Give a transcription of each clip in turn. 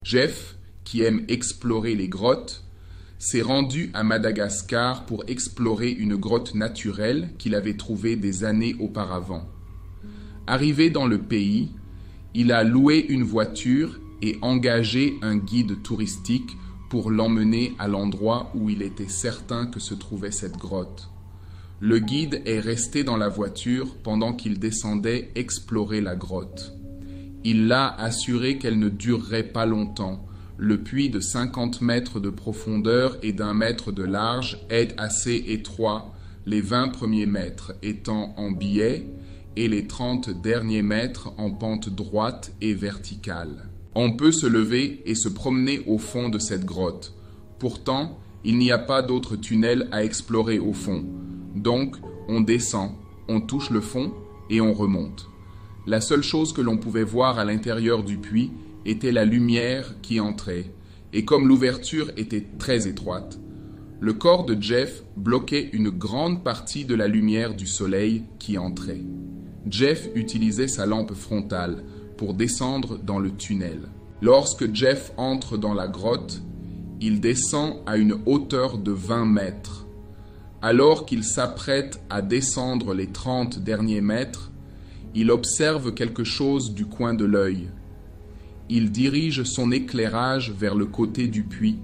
Jeff, qui aime explorer les grottes, s'est rendu à Madagascar pour explorer une grotte naturelle qu'il avait trouvée des années auparavant. Arrivé dans le pays, il a loué une voiture et engagé un guide touristique pour l'emmener à l'endroit où il était certain que se trouvait cette grotte. Le guide est resté dans la voiture pendant qu'il descendait explorer la grotte. Il l'a assuré qu'elle ne durerait pas longtemps. Le puits de 50 mètres de profondeur et d'1 mètre de large est assez étroit, les 20 premiers mètres étant en biais et les 30 derniers mètres en pente droite et verticale. On peut se lever et se promener au fond de cette grotte. Pourtant, il n'y a pas d'autre tunnel à explorer au fond. Donc, on descend, on touche le fond et on remonte. La seule chose que l'on pouvait voir à l'intérieur du puits était la lumière qui entrait, et comme l'ouverture était très étroite, le corps de Jeff bloquait une grande partie de la lumière du soleil qui entrait. Jeff utilisait sa lampe frontale pour descendre dans le tunnel. Lorsque Jeff entre dans la grotte, il descend à une hauteur de 20 mètres. Alors qu'il s'apprête à descendre les 30 derniers mètres, il observe quelque chose du coin de l'œil. Il dirige son éclairage vers le côté du puits,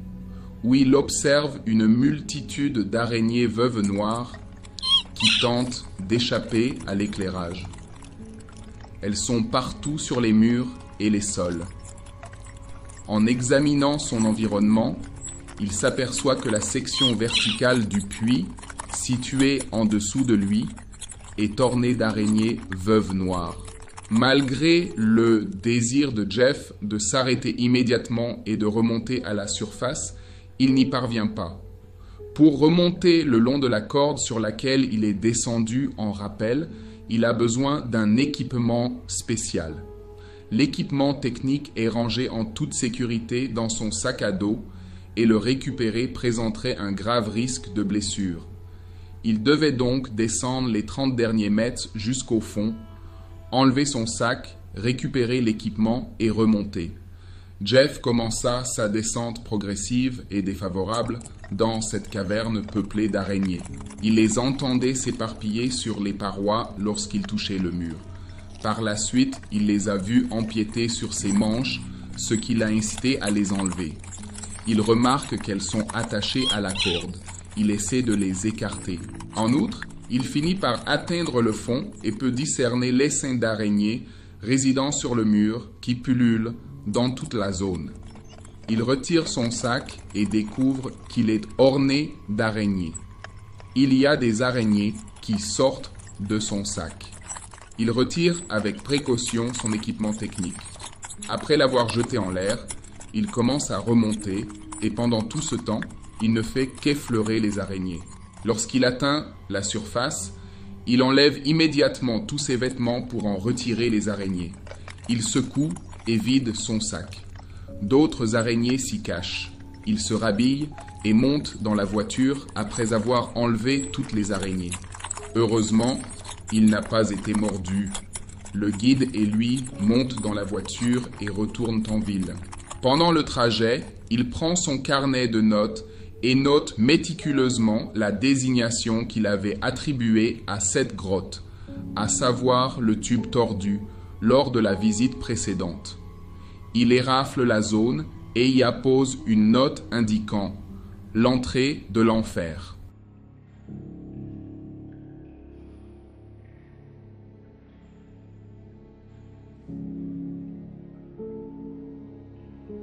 où il observe une multitude d'araignées veuves noires qui tentent d'échapper à l'éclairage. Elles sont partout sur les murs et les sols. En examinant son environnement, il s'aperçoit que la section verticale du puits, située en dessous de lui, est ornée d'araignées veuves noires. Malgré le désir de Jeff de s'arrêter immédiatement et de remonter à la surface, il n'y parvient pas. Pour remonter le long de la corde sur laquelle il est descendu en rappel, il a besoin d'un équipement spécial. L'équipement technique est rangé en toute sécurité dans son sac à dos et le récupérer présenterait un grave risque de blessure. Il devait donc descendre les 30 derniers mètres jusqu'au fond, enlever son sac, récupérer l'équipement et remonter. Jeff commença sa descente progressive et défavorable dans cette caverne peuplée d'araignées. Il les entendait s'éparpiller sur les parois lorsqu'il touchait le mur. Par la suite, il les a vues empiéter sur ses manches, ce qui l'a incité à les enlever. Il remarque qu'elles sont attachées à la corde. Il essaie de les écarter. En outre, il finit par atteindre le fond et peut discerner l'essaim d'araignées résidant sur le mur qui pullulent dans toute la zone. Il retire son sac et découvre qu'il est orné d'araignées. Il y a des araignées qui sortent de son sac. Il retire avec précaution son équipement technique. Après l'avoir jeté en l'air, il commence à remonter et pendant tout ce temps, il ne fait qu'effleurer les araignées. Lorsqu'il atteint la surface, il enlève immédiatement tous ses vêtements pour en retirer les araignées. Il secoue et vide son sac. D'autres araignées s'y cachent. Il se rhabille et monte dans la voiture après avoir enlevé toutes les araignées. Heureusement, il n'a pas été mordu. Le guide et lui montent dans la voiture et retournent en ville. Pendant le trajet, il prend son carnet de notes et note méticuleusement la désignation qu'il avait attribuée à cette grotte, à savoir le tube tordu, lors de la visite précédente. Il érafle la zone et y appose une note indiquant « L'entrée de l'enfer ».